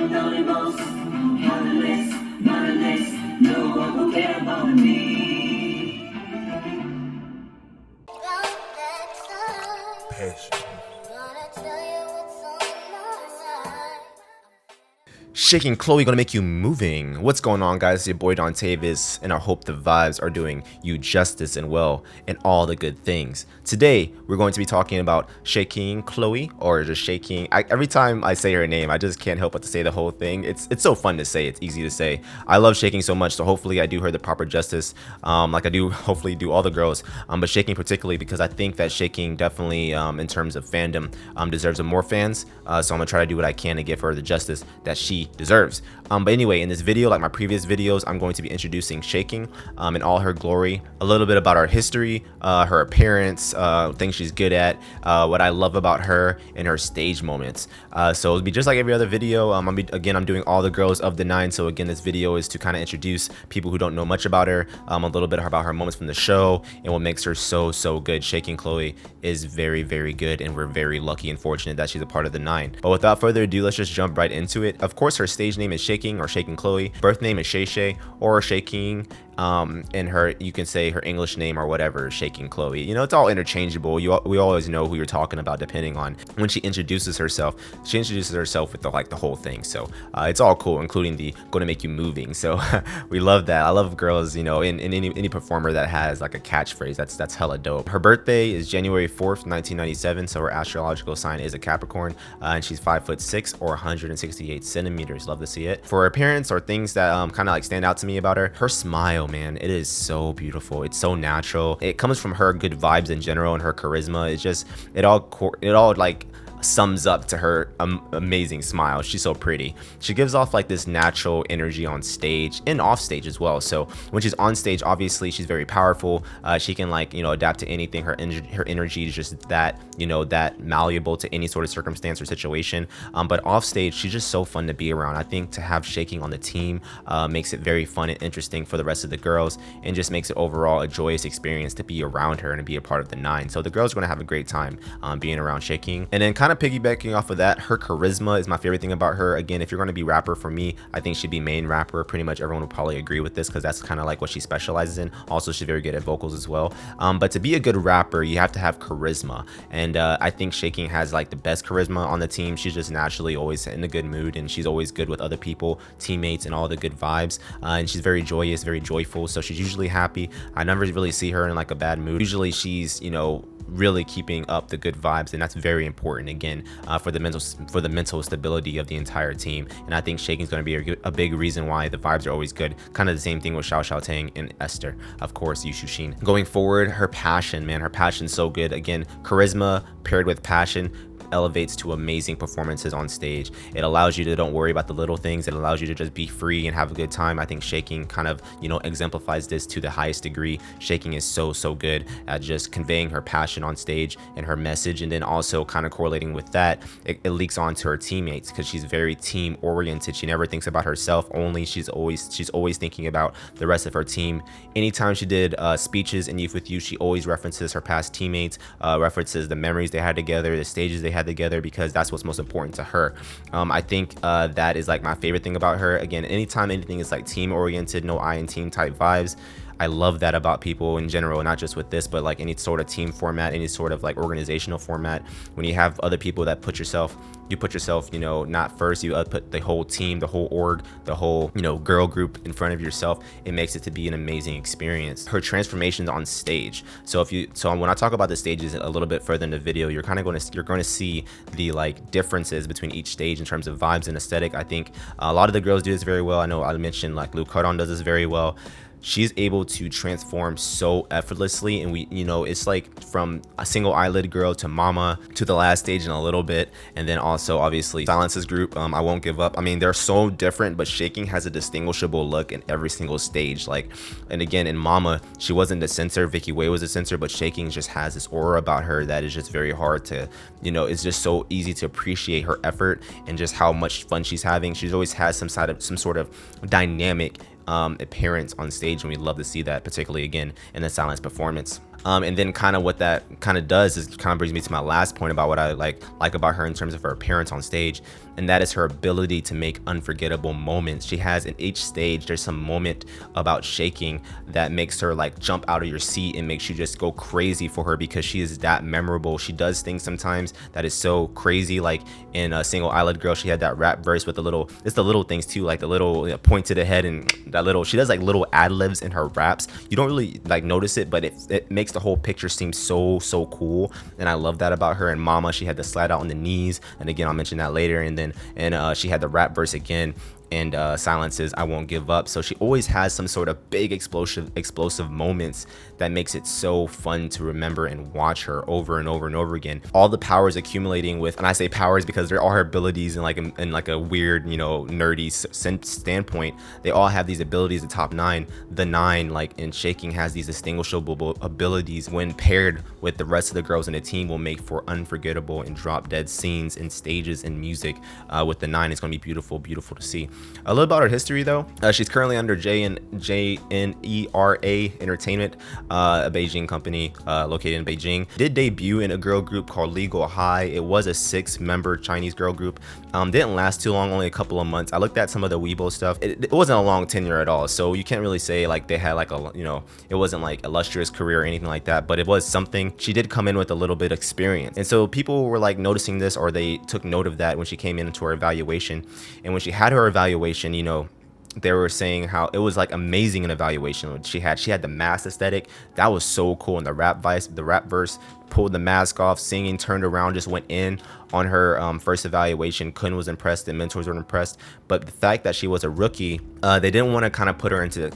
anonymous, powerless, mindless, no one will care about me. Shaking Chloe gonna make you moving. What's going on, guys? It's your boy Dontavis, and I hope the vibes are doing you justice and well and all the good things. Today we're going to be talking about Shaking Chloe, or just Shaking. Every time I say her name, I just can't help but to say the whole thing. It's so fun to say. It's easy to say. I love Shaking so much, so hopefully I do her the proper justice, like I do hopefully do all the girls, but Shaking particularly, because I think that Shaking definitely, in terms of fandom, deserves more fans. So I'm gonna try to do what I can to give her the justice that she deserves. But anyway, in this video, like my previous videos, I'm going to be introducing Shaking in all her glory, a little bit about her history, her appearance, things she's good at, what I love about her, and her stage moments. So it'll be just like every other video. I'm doing all the girls of the 9. So again, this video is to kind of introduce people who don't know much about her, a little bit about her moments from the show and what makes her so good. Shaking Chloe is very good, and we're very lucky and fortunate that she's a part of the 9. But without further ado, let's just jump right into it. Of course, her stage name is Shaking, or Shaking Chloe. Birth name is Xie Xue, or Shaking. And her, you can say her English name or whatever, Shaking Chloe. You know, it's all interchangeable. We always know who you're talking about depending on when she introduces herself. She introduces herself with the whole thing. So it's all cool, including the "gonna make you moving." So we love that. I love girls, you know, in any performer that has like a catchphrase. That's hella dope. Her birthday is January 4th, 1997. So her astrological sign is a Capricorn, and she's 5'6" or 168 centimeters. Love to see it. For her appearance or things that kind of like stand out to me about her smile, man, it is so beautiful. It's so natural. It comes from her good vibes in general, and her charisma. It's just it all like sums up to her amazing smile. She's so pretty. She gives off like this natural energy on stage and off stage as well. So when she's on stage, obviously she's very powerful. She can, like, you know, adapt to anything. Her energy is just that, you know, that malleable to any sort of circumstance or situation. But off stage, she's just so fun to be around. I think to have Shaking on the team makes it very fun and interesting for the rest of the girls, and just makes it overall a joyous experience to be around her and to be a part of the 9. So the girls are going to have a great time being around Shaking. And then kind of piggybacking off of that, her charisma is my favorite thing about her. Again, if you're going to be rapper, for me, I think she'd be main rapper. Pretty much everyone will probably agree with this, because that's kind of like what she specializes in. Also, she's very good at vocals as well. But to be a good rapper, you have to have charisma, and I think Shaking has like the best charisma on the team. She's just naturally always in a good mood, and she's always good with other people, teammates, and all the good vibes. And she's very joyous, very joyful, so she's usually happy. I never really see her in like a bad mood. Usually she's, you know, really keeping up the good vibes, and that's very important, again, for the mental stability of the entire team. And I think Shaking's going to be a big reason why the vibes are always good. Kind of the same thing with Xiao Tang and Esther, of course, Yu Shuxin. Going forward, her passion, man, her passion's so good. Again, charisma paired with passion elevates to amazing performances on stage. It allows you to don't worry about the little things. It allows you to just be free and have a good time. I think Shaking kind of, you know, exemplifies this to the highest degree. Shaking is so good at just conveying her passion on stage and her message, and then also kind of correlating with that, it leaks on to her teammates, because she's very team oriented. She never thinks about herself only. She's always thinking about the rest of her team. Anytime she did speeches in Youth With You, she always references her past teammates, references the memories they had together, the stages they had together, because that's what's most important to her. I think that is like my favorite thing about her. Again, anytime anything is like team oriented, no I in team type vibes, I love that about people in general, not just with this, but like any sort of team format, any sort of like organizational format. When you have other people that put yourself, you know, not first, you put the whole team, the whole org, the whole, you know, girl group in front of yourself. It makes it to be an amazing experience. Her transformations on stage. So when I talk about the stages a little bit further in the video, you're kind of going to see the like differences between each stage in terms of vibes and aesthetic. I think a lot of the girls do this very well. I know I mentioned like Luke Cardon does this very well. She's able to transform so effortlessly, and you know, it's like from a single eyelid girl to Mama to the last stage in a little bit, and then also obviously Silence's group, I Won't Give Up. I mean, they're so different, but Shaking has a distinguishable look in every single stage. Like, and again, in Mama, she wasn't the censor, Vicky Wei was the censor, but Shaking just has this aura about her that is just very hard to, you know, it's just so easy to appreciate her effort and just how much fun she's having. She's always has some sort of dynamic appearance on stage, and we love to see that, particularly again in the Silence performance. And then kind of what that kind of does is kind of brings me to my last point about what I like about her in terms of her appearance on stage, and that is her ability to make unforgettable moments. She has in each stage, there's some moment about shaking that makes her like jump out of your seat and makes you just go crazy for her, because she is that memorable. She does things sometimes that is so crazy, like in a Single Eyelid Girl, she had that rap verse with it's the little things too, like the little point to the head, and that little, she does like little ad libs in her raps. You don't really like notice it, but it makes the whole picture seem so cool, and I love that about her. And Mama, she had the slide out on the knees, and again, I'll mention that later. And then she had the rap verse again, and Silence's I Won't Give Up. So she always has some sort of big explosive moments that makes it so fun to remember and watch her over and over and over again. All the powers accumulating with, and I say powers because they're all her abilities in like a weird, you know, nerdy standpoint. They all have these abilities. The top 9, the 9, like in shaking, has these distinguishable abilities when paired with the rest of the girls in the team, will make for unforgettable and drop dead scenes and stages and music. With the 9, it's going to be beautiful to see. A little about her history though. She's currently under JNERA Entertainment, a Beijing company located in Beijing. Did debut in a girl group called Legal High. It was a 6-member Chinese girl group. Didn't last too long, only a couple of months. I looked at some of the Weibo stuff. It wasn't a long tenure at all, so you can't really say like they had like a, you know, it wasn't like illustrious career or anything like that, but it was something. She did come in with a little bit of experience, and so people were like noticing this, or they took note of that when she came into her evaluation. And when she had her evaluation, you know, they were saying how it was like amazing in evaluation. She had the mask aesthetic that was so cool, and the rap verse, pulled the mask off, singing, turned around, just went in on her first evaluation. Kun was impressed, and mentors were impressed. But the fact that she was a rookie, they didn't want to kind of put her into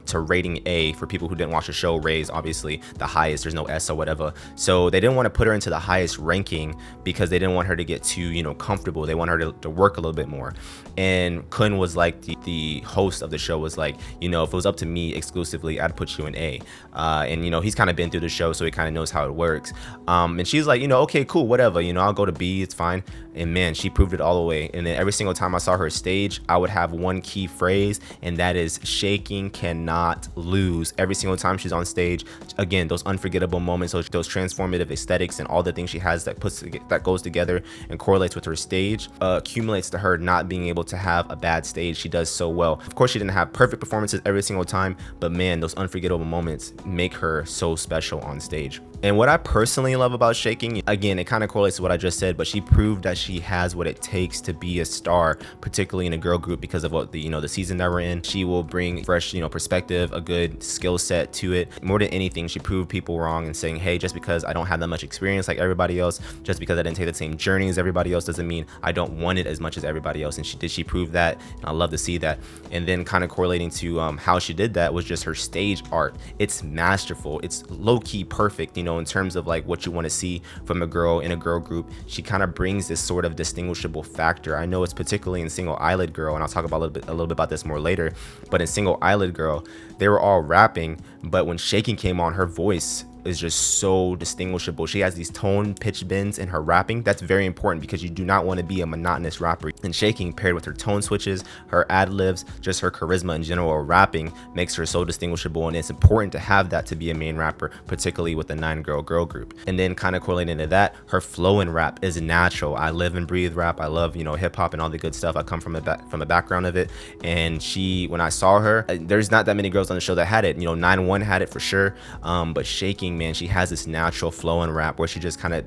to rating A. For people who didn't watch the show, Ray's obviously the highest, there's no S or whatever, so they didn't want to put her into the highest ranking because they didn't want her to get too, you know, comfortable. They want her to work a little bit more. And Kun was like, the host of the show was like, you know, if it was up to me exclusively, I'd put you in A. And you know, he's kind of been through the show, so he kind of knows how it works. And she's like, you know, okay, cool, whatever, you know, I'll go to B, it's fine. And man, she proved it all the way. And then every single time I saw her stage, I would have one key phrase, and that is shaking cannot lose. Every single time she's on stage, again, those unforgettable moments, those transformative aesthetics, and all the things she has that goes together and correlates with her stage, accumulates to her not being able to have a bad stage. She does so well. Of course, she didn't have perfect performances every single time, but man, those unforgettable moments make her so special on stage. And what I personally love about shaking, again, it kind of correlates to what I just said, but she proved that she has what it takes to be a star, particularly in a girl group, because of what the season that we're in. She will bring fresh, you know, perspective, a good skill set to it. More than anything, she proved people wrong and saying, hey, just because I don't have that much experience like everybody else, just because I didn't take the same journey as everybody else, doesn't mean I don't want it as much as everybody else. And she proved that, and I love to see that. And then kind of correlating to how she did that was just her stage art. It's masterful. It's low-key perfect, you know, in terms of like what you want to see from a girl in a girl group. She kind of brings this sort of distinguishable factor. I know it's particularly in Single Eyelid Girl, and I'll talk about a little bit about this more later, but in Single Eyelid Girl, they were all rapping, but when shaking came on, her voice is just so distinguishable. She has these tone pitch bends in her rapping. That's very important because you do not want to be a monotonous rapper. And shaking, paired with her tone switches, her ad libs, just her charisma in general, rapping makes her so distinguishable, and it's important to have that to be a main rapper, particularly with the 9-girl girl group. And then kind of correlating to that, her flow in rap is natural. I live and breathe rap. I love, you know, hip hop and all the good stuff. I come from a background of it. And when I saw her, there's not that many girls on the show that had it. You know, 9-1 had it for sure, but shaking, man, she has this natural flow in rap where she just kind of,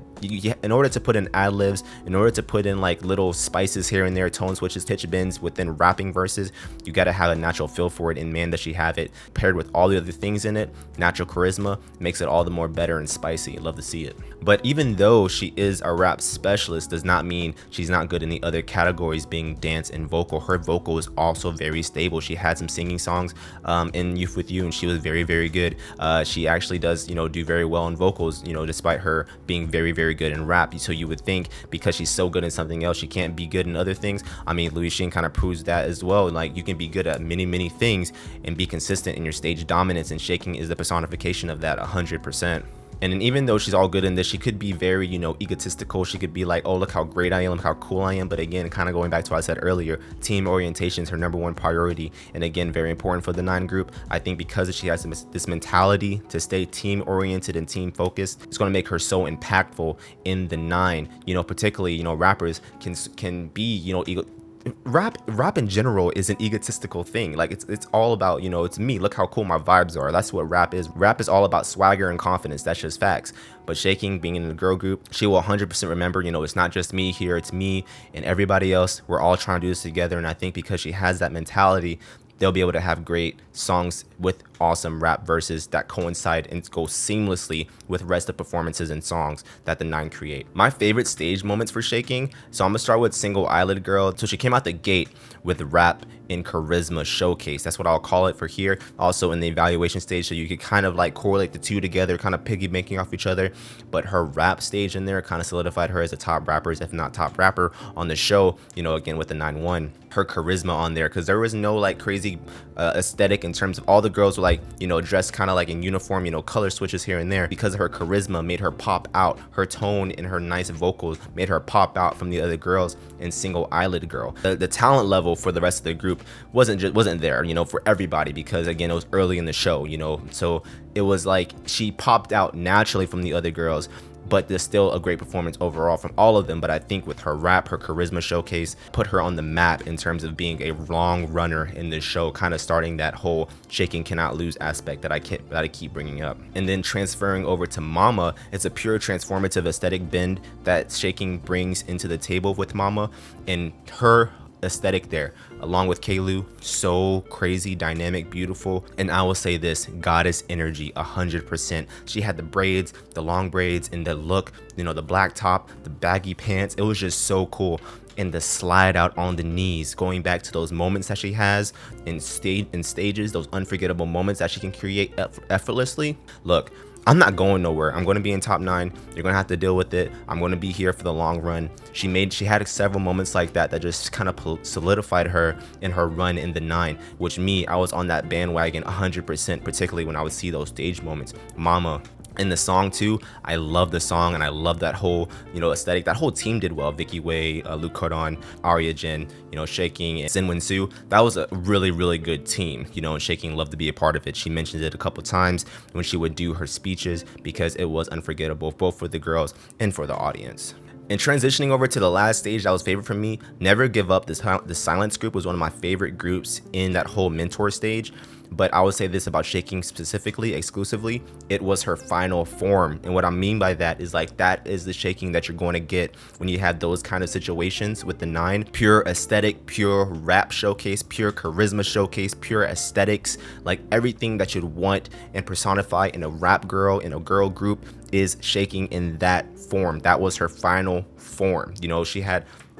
in order to put in ad libs, in order to put in like little spices here and there, tone switches, pitch bends within rapping verses, you got to have a natural feel for it. And man, does she have it. Paired with all the other things in it, natural charisma makes it all the more better and spicy. Love to see it. But even though she is a rap specialist, does not mean she's not good in the other categories, being dance and vocal. Her vocal is also very stable. She had some singing songs in Youth With You, and she was very, very good. She actually does, you know, do very well in vocals, you know, despite her being very, very good in rap. So you would think because she's so good in something else, she can't be good in other things. I mean, Louis Shin kind of proves that as well. Like, you can be good at many, many things and be consistent in your stage dominance, and shaking is the personification of that 100%. And then even though she's all good in this, she could be very, you know, egotistical. She could be like, oh, look how great I am, look how cool I am. But again, kind of going back to what I said earlier, team orientation is her #1 priority. And again, very important for the 9 group. I think because she has this mentality to stay team oriented and team focused, it's going to make her so impactful in the 9. You know, particularly, you know, rappers can be, you know, rap in general is an egotistical thing. Like it's all about, you know, it's me, look how cool my vibes are. That's what rap is. Rap is all about swagger and confidence. That's just facts. But Shaking, being in the girl group, she will 100% remember, you know, it's not just me here, it's me and everybody else. We're all trying to do this together. And I think because she has that mentality, they'll be able to have great songs with awesome rap verses that coincide and go seamlessly with rest of performances and songs that the 9 create. My favorite stage moments for Shaking, so I'm gonna start with Single Eyelid Girl. So she came out the gate with rap and charisma showcase. That's what I'll call it for here. Also in the evaluation stage, so you could kind of like correlate the two together, kind of piggybacking off each other. But her rap stage in there kind of solidified her as a top rapper, if not top rapper on the show, you know, again with the 9-1. Her charisma on there, because there was no like crazy aesthetic in terms of all the girls were like, you know, dressed kind of like in uniform, you know, color switches here and there. Because of her charisma made her pop out. Her tone and her nice vocals made her pop out from the other girls in Single Eyelid Girl. The talent level for the rest of the group wasn't there, you know, for everybody, because again, it was early in the show, you know, so it was like she popped out naturally from the other girls. But there's still a great performance overall from all of them. But I think with her rap, her charisma showcase put her on the map in terms of being a long runner in this show, kind of starting that whole Shaking cannot lose aspect that I keep bringing up. And then transferring over to Mama, it's a pure transformative aesthetic bend that Shaking brings into the table with Mama, and her aesthetic there along with Kaylu, so crazy, dynamic, beautiful. And I will say this, goddess energy 100%. She had the braids, the long braids, and the look, you know, the black top, the baggy pants. It was just so cool. And the slide out on the knees, going back to those moments that she has in stages, those unforgettable moments that she can create effortlessly. Look, I'm not going nowhere. I'm going to be in top 9. You're going to have to deal with it. I'm going to be here for the long run. She had several moments like that just kind of solidified her in her run in the 9, which I was on that bandwagon 100%, particularly when I would see those stage moments. Mama. And the song too, I love the song, and I love that whole, you know, aesthetic. That whole team did well. Vicky Wei, Luke Cardon, Aria Jin, you know, Shaking, and Sinwin Su. That was a really, really good team, you know, and Shaking loved to be a part of it. She mentioned it a couple times when she would do her speeches because it was unforgettable, both for the girls and for the audience. And transitioning over to the last stage that was favorite for me, Never Give Up. The Silence group was one of my favorite groups in that whole mentor stage. But I would say this about Shaking specifically, exclusively, it was her final form. And what I mean by that is like, that is the Shaking that you're going to get when you have those kind of situations with the 9. Pure aesthetic, pure rap showcase, pure charisma showcase, pure aesthetics, like everything that you'd want and personify in a rap girl, in a girl group, is Shaking in that form. That was her final form. You know,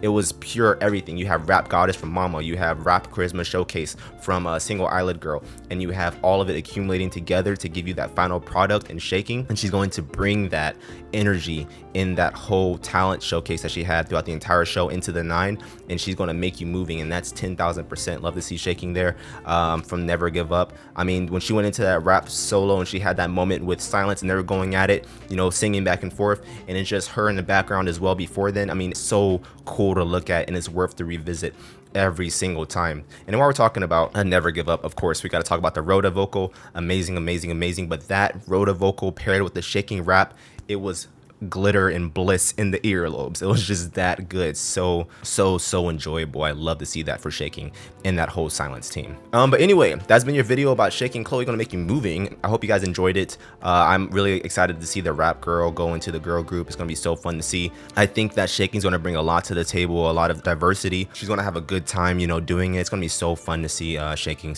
it was pure everything. You have Rap Goddess from Mama, you have Rap Charisma Showcase from Single Eyelid Girl, and you have all of it accumulating together to give you that final product and Shaking. And she's going to bring that energy in that whole talent showcase that she had throughout the entire show into the 9, and she's going to make you moving, and that's 10,000%. Love to see Shaking there from Never Give Up. I mean, when she went into that rap solo and she had that moment with Silence and they were going at it, you know, singing back and forth, and it's just her in the background as well before then. I mean, it's so cool to look at, and it's worth to revisit every single time. And while we're talking about Never Give Up, of course, we got to talk about the Rhoda vocal. Amazing, amazing, amazing. But that Rhoda vocal paired with the Shaking rap, it was glitter and bliss in the earlobes. It was just that good. So enjoyable. I love to see that for Shaking and that whole Silence team. But anyway, that's been your video about Shaking Chloe Gonna Make You Moving. I hope you guys enjoyed it. I'm really excited to see the rap girl go into the girl group. It's gonna be so fun to see. I think that Shaking's gonna bring a lot to the table, a lot of diversity. She's gonna have a good time, you know, doing it. It's gonna be so fun to see Shaking.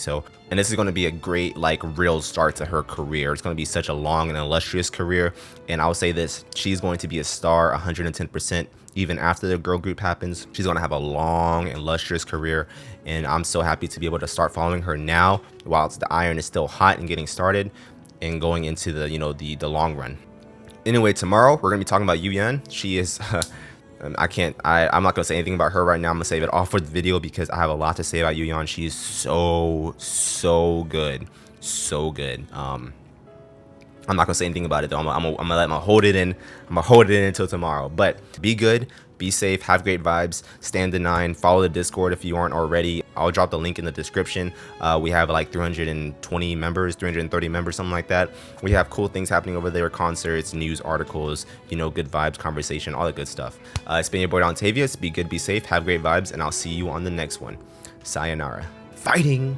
And this is going to be a great, like, real start to her career. It's going to be such a long and illustrious career. And I'll say this, she's going to be a star 110%. Even after the girl group happens, she's going to have a long, illustrious career. And I'm so happy to be able to start following her now while the iron is still hot and getting started and going into the, you know, the long run. Anyway, tomorrow we're going to be talking about Yuyan. She is... I'm not gonna say anything about her right now. I'm gonna save it all for the video because I have a lot to say about Yuyan. She's so good, so good. I'm not gonna say anything about it though. I'm gonna hold it in. I'm gonna hold it in until tomorrow. But be good, be safe, have great vibes. Stay in the 9. Follow the Discord if you aren't already. I'll drop the link in the description. We have like 320 members, 330 members, something like that. We have cool things happening over there: concerts, news articles, you know, good vibes, conversation, all the good stuff. It's been your boy Dontavius. Be good, be safe, have great vibes, and I'll see you on the next one. Sayonara. Fighting.